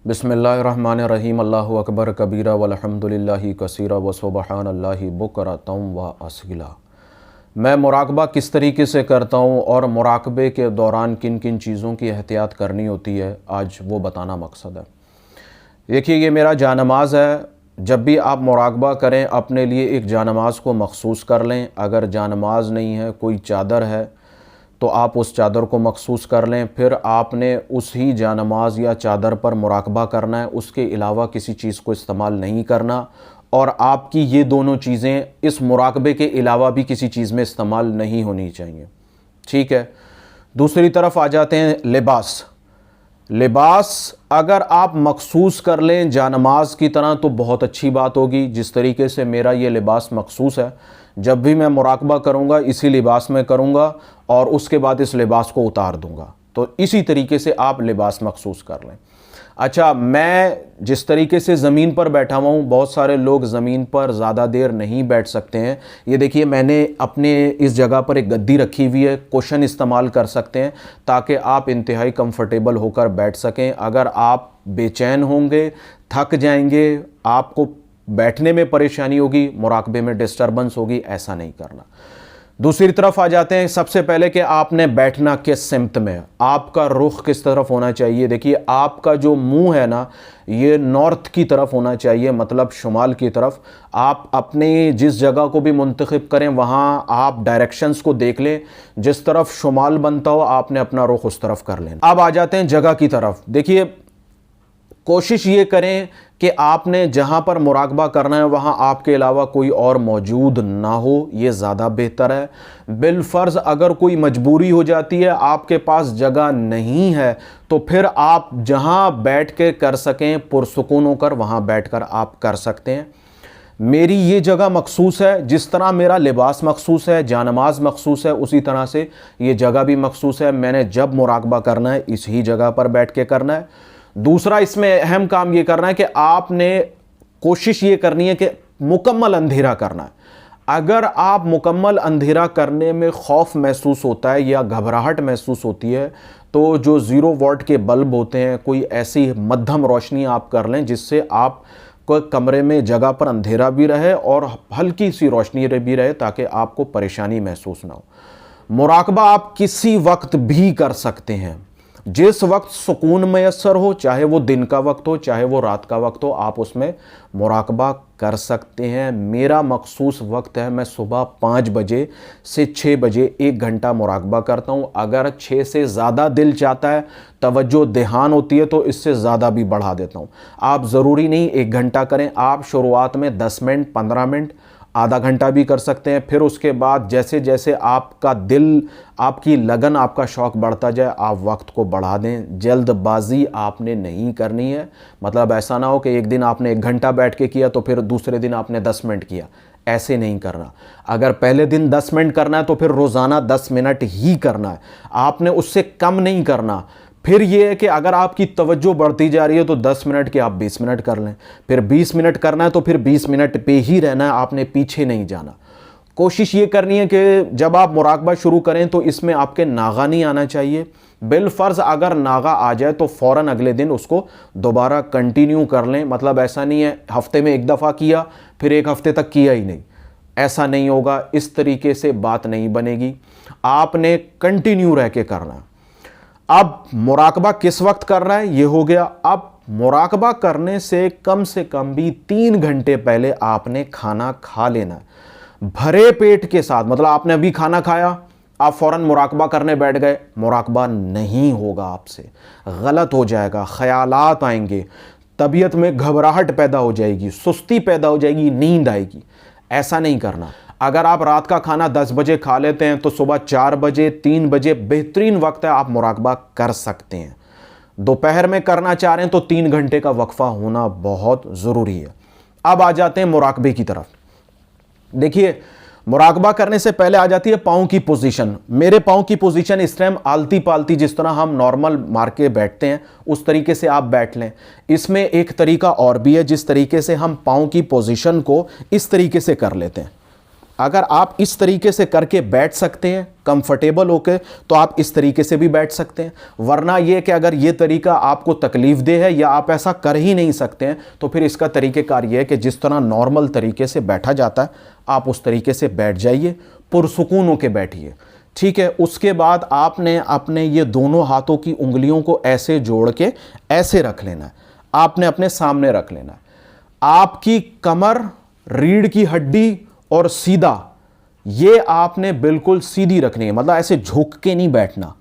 बिस्मिल्लाहिर्रहमानिर्रहीम। अल्लाहु अकबर कबीरा वल्हम्दुलिल्लाहि कसीरा व सुबहानल्लाहि बुकरतम व असीला। मैं मुराकबा किस तरीके से करता हूँ और मुराकबे के दौरान किन किन चीज़ों की एहतियात करनी होती है, आज वो बताना मकसद है। देखिए, ये मेरा जानमाज़ है। जब भी आप मुराकबा करें, अपने लिए एक जानमाज़ को मखसूस कर लें। अगर जानमाज़ नहीं है, कोई चादर है, तो आप उस चादर को मखसूस कर लें। फिर आपने उसी जानमाज़ या चादर पर मुराकबा करना है, उसके अलावा किसी चीज़ को इस्तेमाल नहीं करना। और आपकी ये दोनों चीज़ें इस मुराकबे के अलावा भी किसी चीज़ में इस्तेमाल नहीं होनी चाहिए। ठीक है। दूसरी तरफ आ जाते हैं लिबास। अगर आप मखसूस कर लें जानमाज की तरह तो बहुत अच्छी बात होगी। जिस तरीके से मेरा ये लिबास मखसूस है, जब भी मैं मुराकबा करूँगा इसी लिबास में करूँगा और उसके बाद इस लिबास को उतार दूँगा। तो इसी तरीके से आप लिबास मखसूस कर लें। अच्छा, मैं जिस तरीके से ज़मीन पर बैठा हुआ हूँ, बहुत सारे लोग ज़मीन पर ज़्यादा देर नहीं बैठ सकते हैं। ये देखिए, मैंने अपने इस जगह पर एक गद्दी रखी हुई है, कुशन इस्तेमाल कर सकते हैं ताकि आप इंतहाई कंफर्टेबल होकर बैठ सकें। अगर आप बेचैन होंगे, थक जाएंगे, आपको बैठने में परेशानी होगी, मुराकबे में डिस्टर्बेंस होगी, ऐसा नहीं करना। दूसरी तरफ आ जाते हैं। सबसे पहले कि आपने बैठना किस सिमत में, आपका रुख किस तरफ होना चाहिए। देखिए, आपका जो मुंह है ना, ये नॉर्थ की तरफ होना चाहिए, मतलब शुमाल की तरफ। आप अपने जिस जगह को भी मुंतखब करें, वहाँ आप डायरेक्शंस को देख लें। जिस तरफ शुमाल बनता हो, आपने अपना रुख उस तरफ कर लेना। अब आ जाते हैं जगह की तरफ। देखिए, कोशिश ये करें कि आपने जहां पर मुराकबा करना है वहां आपके अलावा कोई और मौजूद ना हो, ये ज़्यादा बेहतर है। बिलफर्ज अगर कोई मजबूरी हो जाती है, आपके पास जगह नहीं है, तो फिर आप जहां बैठ के कर सकें, पुरसुकून होकर वहां बैठकर आप कर सकते हैं। मेरी ये जगह मखसूस है। जिस तरह मेरा लिबास मखसूस है, जानमाज मखसूस है, उसी तरह से ये जगह भी मखसूस है। मैंने जब मुराकबा करना है, इसी जगह पर बैठ के करना है। दूसरा इसमें अहम काम ये करना है कि आपने कोशिश ये करनी है कि मुकम्मल अंधेरा करना है। अगर आप मुकम्मल अंधेरा करने में खौफ महसूस होता है या घबराहट महसूस होती है, तो जो 0 वॉट के बल्ब होते हैं, कोई ऐसी मध्यम रोशनी आप कर लें जिससे आप को कमरे में जगह पर अंधेरा भी रहे और हल्की सी रोशनी भी रहे, ताकि आपको परेशानी महसूस ना हो। मुराकबा आप किसी वक्त भी कर सकते हैं, जिस वक्त सुकून मैसर हो, चाहे वो दिन का वक्त हो, चाहे वो रात का वक्त हो, आप उसमें मुराकबा कर सकते हैं। मेरा मखसूस वक्त है, मैं सुबह 5 बजे से 6 बजे 1 घंटा मुराकबा करता हूँ। अगर 6 से ज़्यादा दिल चाहता है, तवज्जो ध्यान होती है, तो इससे ज़्यादा भी बढ़ा देता हूँ। आप ज़रूरी नहीं 1 घंटा करें, आप शुरुआत में 10 मिनट, 15 मिनट, आधा घंटा भी कर सकते हैं। फिर उसके बाद जैसे जैसे आपका दिल, आपकी लगन, आपका शौक़ बढ़ता जाए, आप वक्त को बढ़ा दें। जल्दबाजी आपने नहीं करनी है। मतलब ऐसा ना हो कि एक दिन आपने 1 घंटा बैठ के किया तो फिर दूसरे दिन आपने 10 मिनट किया, ऐसे नहीं करना। अगर पहले दिन 10 मिनट करना है तो फिर रोज़ाना 10 मिनट ही करना है, आपने उससे कम नहीं करना। फिर ये है कि अगर आपकी तवज्जो बढ़ती जा रही है तो 10 मिनट के आप 20 मिनट कर लें, फिर 20 मिनट करना है तो फिर 20 मिनट पे ही रहना है, आपने पीछे नहीं जाना। कोशिश ये करनी है कि जब आप मुराकबा शुरू करें तो इसमें आपके नागा नहीं आना चाहिए। बिलफर्ज अगर नागा आ जाए तो फ़ौरन अगले दिन उसको दोबारा कंटिन्यू कर लें। मतलब ऐसा नहीं है हफ्ते में 1 दफ़ा किया फिर 1 हफ्ते तक किया ही नहीं, ऐसा नहीं होगा। इस तरीके से बात नहीं बनेगी, आपने कंटिन्यू रह के करना। अब मुराकबा किस वक्त करना है ये हो गया। अब मुराकबा करने से कम भी 3 घंटे पहले आपने खाना खा लेना है, भरे पेट के साथ। मतलब आपने अभी खाना खाया, आप फ़ौरन मुराकबा करने बैठ गए, मुराकबा नहीं होगा आपसे, गलत हो जाएगा, ख्यालात आएंगे, तबीयत में घबराहट पैदा हो जाएगी, सुस्ती पैदा हो जाएगी, नींद आएगी। ऐसा नहीं करना। अगर आप रात का खाना 10 बजे खा लेते हैं तो सुबह 4 बजे, 3 बजे बेहतरीन वक्त है, आप मुराकबा कर सकते हैं। दोपहर में करना चाह रहे हैं तो 3 घंटे का वक्फा होना बहुत ज़रूरी है। अब आ जाते हैं मुराकबे की तरफ। देखिए, मुराकबा करने से पहले आ जाती है पाँव की पोजीशन। मेरे पाँव की पोजीशन इस टाइम आलती पालती, जिस तरह हम नॉर्मल मार के बैठते हैं उस तरीके से आप बैठ लें। इसमें एक तरीका और भी है, जिस तरीके से हम पाँव की पोजीशन को इस तरीके से कर लेते हैं। अगर आप इस तरीके से करके बैठ सकते हैं कंफर्टेबल होके, तो आप इस तरीके से भी बैठ सकते हैं। वरना ये कि अगर ये तरीका आपको तकलीफ दे है या आप ऐसा कर ही नहीं सकते हैं, तो फिर इसका तरीक़ेकार ये है कि जिस तरह नॉर्मल तरीके से बैठा जाता है आप उस तरीके से बैठ जाइए, पुरसुकून होके बैठिए, ठीक है। उसके बाद आपने अपने ये दोनों हाथों की उंगलियों को ऐसे जोड़ के ऐसे रख लेना है, आपने अपने सामने रख लेना है। आपकी कमर, रीढ़ की हड्डी और सीधा, ये आपने बिल्कुल सीधी रखनी है, मतलब ऐसे झुक के नहीं बैठना।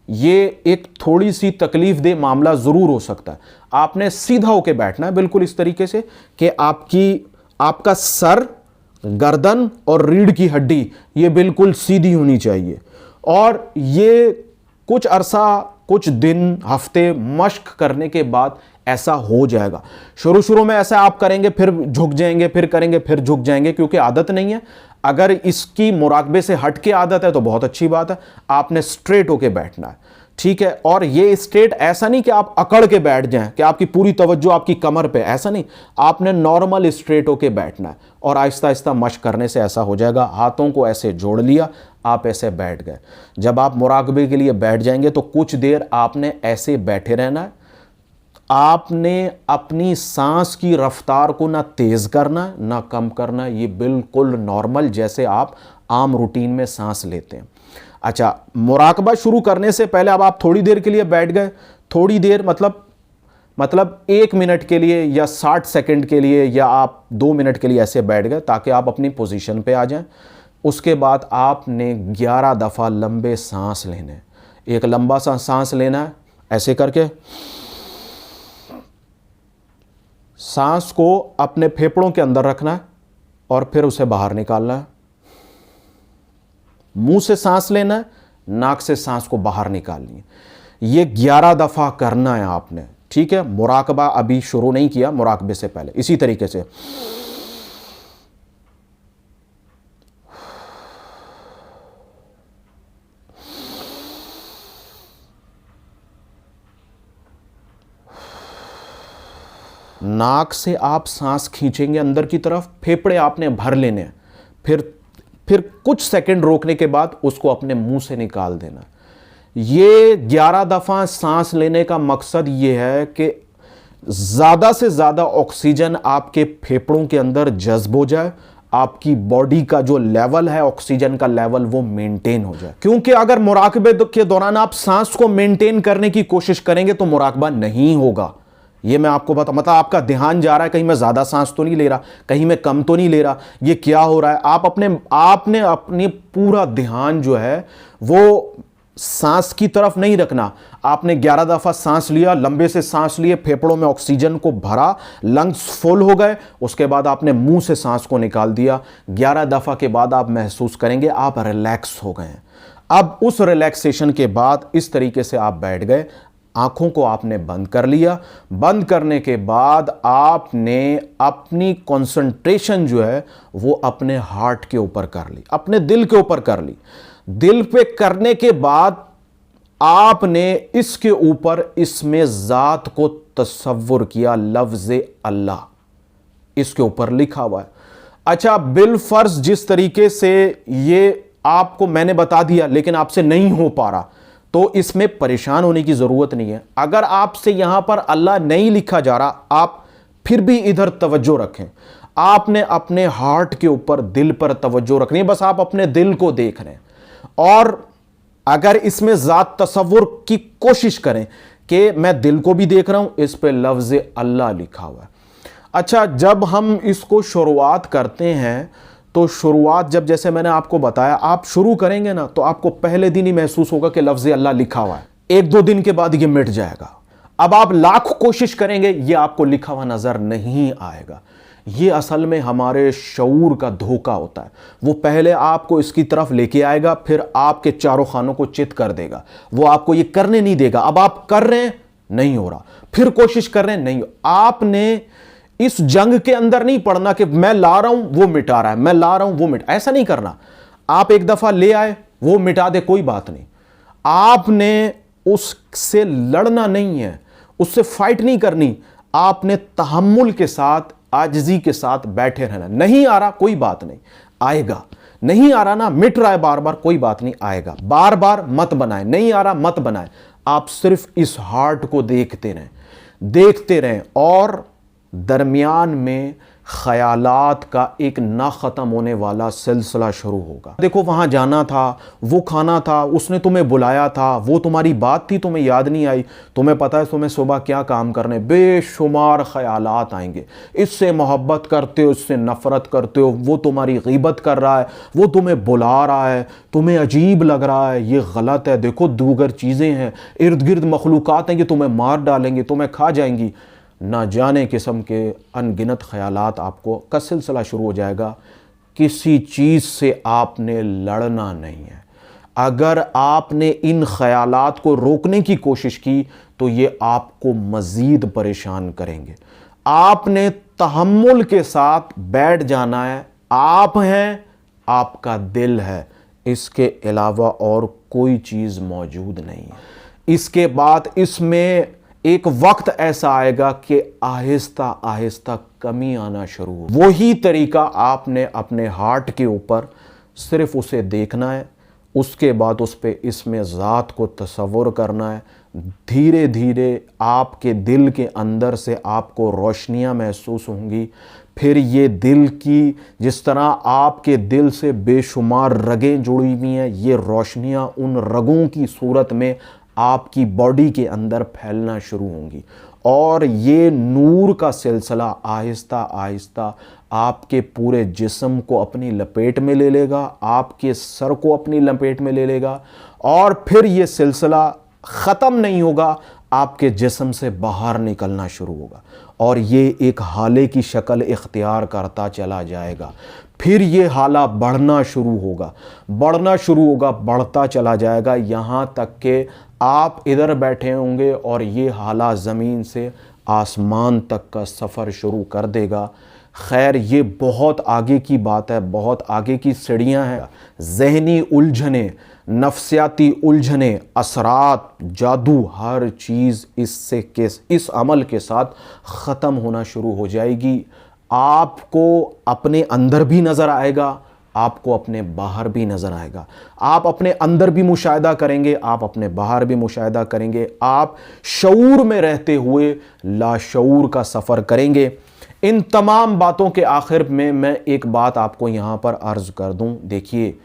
ये एक थोड़ी सी तकलीफ दे मामला ज़रूर हो सकता है। आपने सीधा होके बैठना है बिल्कुल इस तरीके से कि आपका सर, गर्दन और रीढ़ की हड्डी ये बिल्कुल सीधी होनी चाहिए। और ये कुछ अरसा, कुछ दिन, हफ्ते मश्क करने के बाद ऐसा हो जाएगा। शुरू में ऐसा आप करेंगे, फिर झुक जाएंगे, फिर करेंगे, फिर झुक जाएंगे, क्योंकि आदत नहीं है। अगर इसकी मुराकबे से हट के आदत है तो बहुत अच्छी बात है। आपने स्ट्रेट होके बैठना है, ठीक है। और ये स्ट्रेट ऐसा नहीं कि आप अकड़ के बैठ जाएं, कि आपकी पूरी तवज्जो आपकी कमर पे, ऐसा नहीं। आपने नॉर्मल स्ट्रेट होके बैठना है और आहिस्ता आहिस्ता मश्क करने से ऐसा हो जाएगा। हाथों को ऐसे जोड़ लिया, आप ऐसे बैठ गए। जब आप मुराकबे के लिए बैठ जाएंगे तो कुछ देर आपने ऐसे बैठे रहना है। आपने अपनी सांस की रफ्तार को ना तेज करना ना कम करना, ये बिल्कुल नॉर्मल जैसे आप आम रूटीन में सांस लेते हैं। अच्छा, मुराकबा शुरू करने से पहले अब आप थोड़ी देर के लिए बैठ गए, थोड़ी देर मतलब 1 मिनट के लिए या 60 सेकंड के लिए या आप 2 मिनट के लिए ऐसे बैठ गए, ताकि आप अपनी पोजीशन पे आ जाएं। उसके बाद आपने 11 दफ़ा लंबे सांस लेने। एक लंबा सा सांस लेना है ऐसे करके, सांस को अपने फेफड़ों के अंदर रखना है और फिर उसे बाहर निकालना है। मुंह से सांस लेना है, नाक से सांस को बाहर निकालनी है। ये 11 दफ़ा करना है आपने, ठीक है। मुराकबा अभी शुरू नहीं किया, मुराकबे से पहले इसी तरीके से नाक से आप सांस खींचेंगे अंदर की तरफ, फेफड़े आपने भर लेने हैं, फिर कुछ सेकंड रोकने के बाद उसको अपने मुंह से निकाल देना। ये 11 दफ़ा सांस लेने का मकसद ये है कि ज़्यादा से ज़्यादा ऑक्सीजन आपके फेफड़ों के अंदर जज्ब हो जाए, आपकी बॉडी का जो लेवल है ऑक्सीजन का लेवल वो मेंटेन हो जाए। क्योंकि अगर मुराकबे के दौरान आप सांस को मेंटेन करने की कोशिश करेंगे तो मुराकबा नहीं होगा। ये मैं आपको बता, मतलब आपका ध्यान जा रहा है कहीं मैं ज्यादा सांस तो नहीं ले रहा, कहीं मैं कम तो नहीं ले रहा, ये क्या हो रहा है। आपने अपने पूरा ध्यान जो है वो सांस की तरफ नहीं रखना। आपने 11 दफ़ा सांस लिया, लंबे से सांस लिए, फेफड़ों में ऑक्सीजन को भरा, लंग्स फुल हो गए, उसके बाद आपने मुंह से सांस को निकाल दिया। 11 दफ़ा के बाद आप महसूस करेंगे आप रिलैक्स हो गए। अब उस रिलैक्सेशन के बाद इस तरीके से आप बैठ गए, आंखों को आपने बंद कर लिया। बंद करने के बाद आपने अपनी कंसंट्रेशन जो है वो अपने हार्ट के ऊपर कर ली, अपने दिल के ऊपर कर ली। दिल पे करने के बाद आपने इसके ऊपर इसमें ज़ात को तसव्वुर किया, लफ्ज़ अल्लाह इसके ऊपर लिखा हुआ है। अच्छा, बिल फर्ज जिस तरीके से ये आपको मैंने बता दिया लेकिन आपसे नहीं हो पा रहा, तो इसमें परेशान होने की ज़रूरत नहीं है। अगर आपसे यहां पर अल्लाह नहीं लिखा जा रहा, आप फिर भी इधर तवज्जो रखें। आपने अपने हार्ट के ऊपर, दिल पर तवज्जो रखनी है, बस आप अपने दिल को देख रहे हैं। और अगर इसमें ज़ात तसव्वुर की कोशिश करें कि मैं दिल को भी देख रहा हूं, इस पे लफ्ज़ अल्लाह लिखा हुआ है। अच्छा, जब हम इसको शुरुआत करते हैं तो शुरुआत जब, जैसे मैंने आपको बताया, आप शुरू करेंगे ना तो आपको पहले दिन ही महसूस होगा कि लफ्ज़ अल्लाह लिखा हुआ है। 1-2 दिन के बाद ये मिट जाएगा। अब आप लाख कोशिश करेंगे, ये आपको लिखा हुआ नज़र नहीं आएगा। ये असल में हमारे शऊर का धोखा होता है। वो पहले आपको इसकी तरफ लेके आएगा, फिर आपके चारों खानों को चित कर देगा। वो आपको ये करने नहीं देगा। अब आप कर रहे हैं, नहीं हो रहा, फिर कोशिश कर रहे हैं, नहीं। आपने इस जंग के अंदर नहीं पड़ना कि मैं ला रहा हूं वो मिटा रहा है, मैं ला रहा हूं वो ऐसा नहीं करना। आप एक दफा ले आए, वो मिटा दे, कोई बात नहीं। आपने उससे लड़ना नहीं है, उससे फाइट नहीं करनी। आपने तहम्मुल के साथ, आजिज़ी के साथ बैठे रहना। नहीं आ रहा, कोई बात नहीं। आएगा। नहीं आ रहा ना, मिट रहा है बार बार, कोई बात नहीं, आएगा। बार बार मत बनाए, नहीं आ रहा मत बनाए, आप सिर्फ इस हार्ट को देखते रहें, देखते रहें, और दरमियान में ख्यालात का एक ना ख़त्म होने वाला सिलसिला शुरू होगा। देखो, वहाँ जाना था, वो खाना था, उसने तुम्हें बुलाया था, वो तुम्हारी बात थी, तुम्हें याद नहीं आई, तुम्हें पता है तुम्हें सुबह क्या काम करने, बेशुमार ख्यालात आएंगे। इससे मोहब्बत करते हो, इससे नफ़रत करते हो, वो तुम्हारी गीबत कर रहा है, वो तुम्हें बुला रहा है, तुम्हें अजीब लग रहा है, ये गलत है, देखो दूगर चीज़ें हैं, इर्द गिर्द मखलूक़ात हैं कि तुम्हें मार डालेंगे, तुम्हें खा जाएंगी। ना जाने किस्म के अनगिनत ख़यालात आपको का सिलसिला शुरू हो जाएगा। किसी चीज़ से आपने लड़ना नहीं है। अगर आपने इन ख़यालात को रोकने की कोशिश की तो ये आपको मज़ीद परेशान करेंगे। आपने तहम्मुल के साथ बैठ जाना है। आप हैं, आपका दिल है, इसके अलावा और कोई चीज़ मौजूद नहीं है। इसके बाद इसमें एक वक्त ऐसा आएगा कि आहिस्ता आहिस्ता कमी आना शुरू हो। वही तरीका आपने अपने हार्ट के ऊपर सिर्फ उसे देखना है, उसके बाद उस पर इसमें ज़ात को तसव्वुर करना है। धीरे धीरे आपके दिल के अंदर से आपको रोशनियाँ महसूस होंगी। फिर ये दिल की, जिस तरह आपके दिल से बेशुमार रगें जुड़ी हुई हैं, ये रोशनियाँ उन रगों की सूरत में आपकी बॉडी के अंदर फैलना शुरू होंगी, और ये नूर का सिलसिला आहिस्ता आहिस्ता आपके पूरे जिस्म को अपनी लपेट में ले लेगा, आपके सर को अपनी लपेट में ले लेगा, और फिर ये सिलसिला ख़त्म नहीं होगा, आपके जिस्म से बाहर निकलना शुरू होगा, और ये एक हाले की शक्ल इख्तियार करता चला जाएगा। फिर ये हाला बढ़ना शुरू होगा, बढ़ना शुरू होगा, बढ़ता चला जाएगा, यहाँ तक कि आप इधर बैठे होंगे और ये हाला ज़मीन से आसमान तक का सफ़र शुरू कर देगा। खैर, ये बहुत आगे की बात है, बहुत आगे की सीढ़ियाँ हैं। ज़हनी उलझने, नफ्सियाती उलझने, असरात, जादू, हर चीज़ इस अमल के साथ ख़त्म होना शुरू हो जाएगी। आपको अपने अंदर भी नज़र आएगा, आपको अपने बाहर भी नज़र आएगा। आप अपने अंदर भी मुशाहिदा करेंगे, आप अपने बाहर भी मुशाहिदा करेंगे। आप शऊर में रहते हुए लाशऊर का सफ़र करेंगे। इन तमाम बातों के आखिर में मैं एक बात आपको यहाँ पर अर्ज़ कर दूँ। देखिए,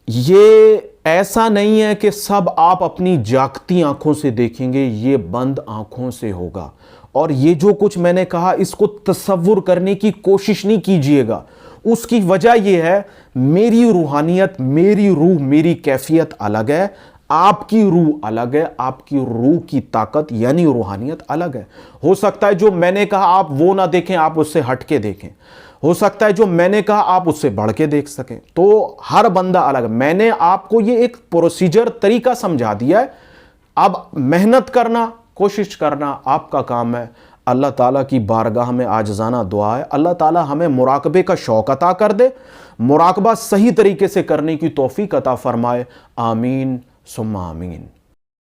ये ऐसा नहीं है कि सब आप अपनी जागती आँखों से देखेंगे, ये बंद आँखों से होगा। और ये जो कुछ मैंने कहा, इसको तसव्वुर करने की कोशिश नहीं कीजिएगा। उसकी वजह यह है, मेरी रूहानियत, मेरी रूह, मेरी कैफियत अलग है, आपकी रूह अलग है, आपकी रूह की ताकत यानी रूहानियत अलग है। हो सकता है जो मैंने कहा आप वो ना देखें, आप उससे हट के देखें। हो सकता है जो मैंने कहा आप उससे बढ़ के देख सकें। तो हर बंदा अलग। मैंने आपको ये एक प्रोसीजर, तरीका समझा दिया है। अब मेहनत करना, कोशिश करना आपका काम है। अल्लाह ताला की बारगाह में आजिज़ाना दुआ है, अल्लाह ताला हमें मुराकबे का शौक़ अता कर दे, मुराकबा सही तरीके से करने की तौफ़ीक़ अता फ़रमाए। आमीन सुम्मा आमीन।